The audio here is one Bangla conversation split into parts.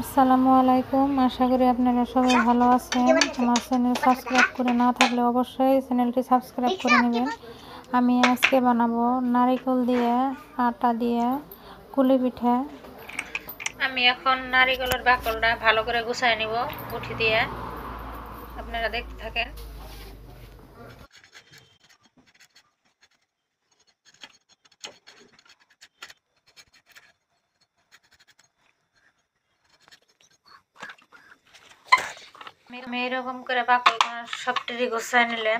আসসালামু আলাইকুম। আশা করি আপনারা সবাই ভালো আছেন। আমার চ্যানেল সাবস্ক্রাইব করে না থাকলে অবশ্যই চ্যানেলটি সাবস্ক্রাইব করে নেবেন। আমি আজকে বানাবো নারিকেল দিয়ে আটা দিয়ে কুলি পিঠা। আমি এখন নারিকেলের বাকলটা ভালো করে গুছাই নিব গুঠি দিয়ে। আপনারা দেখতে থাকেন। আমি এরকম করে বাকল সবটি গুছাই নিলে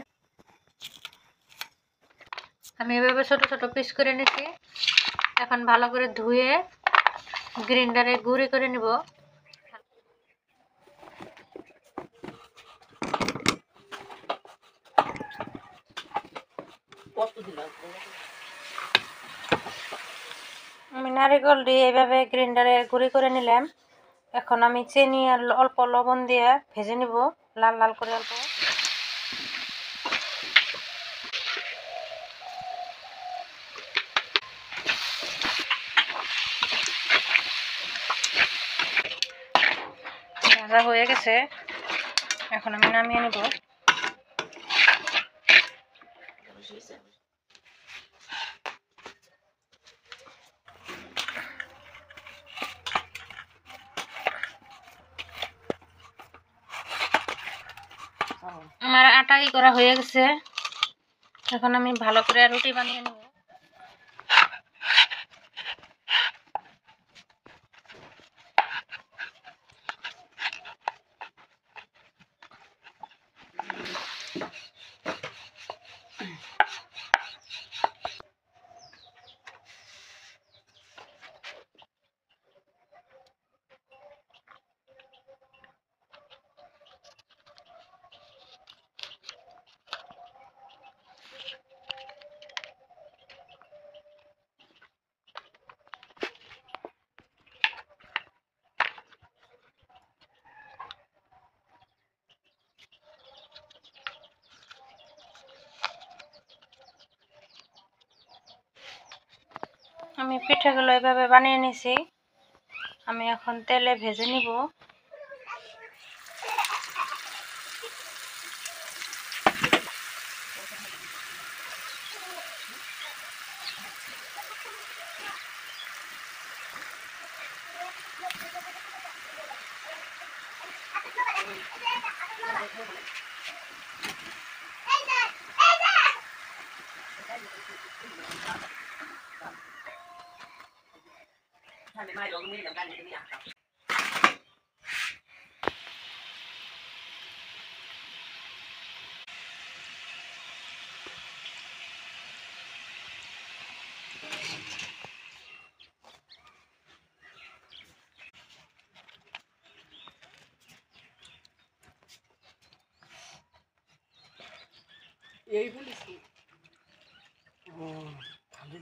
আমি এভাবে ছোট ছোট পিস করে নিছি। এখন ভালো করে ধুয়ে গ্রাইন্ডারে গুঁড়ি করে নিব। আমি নারিকেল দিয়ে এইভাবে গ্রাইন্ডারে গুঁড়ি করে নিলাম। এখন আমি চিনি আর অল্প লবণ দিয়ে ভেজে নিব লাল লাল করে অল্প। ভাজা হয়ে গেছে, এখন আমি নামিয়ে নিব। আমার আটা করা হয়ে গেছে, এখন আমি ভালো করে রুটি বানিয়ে নেব। আমি পিঠাগুলো এভাবে বানিয়ে নিয়েছি, আমি এখন তেলে ভেজে নিব। এই বলিস ও ভালোই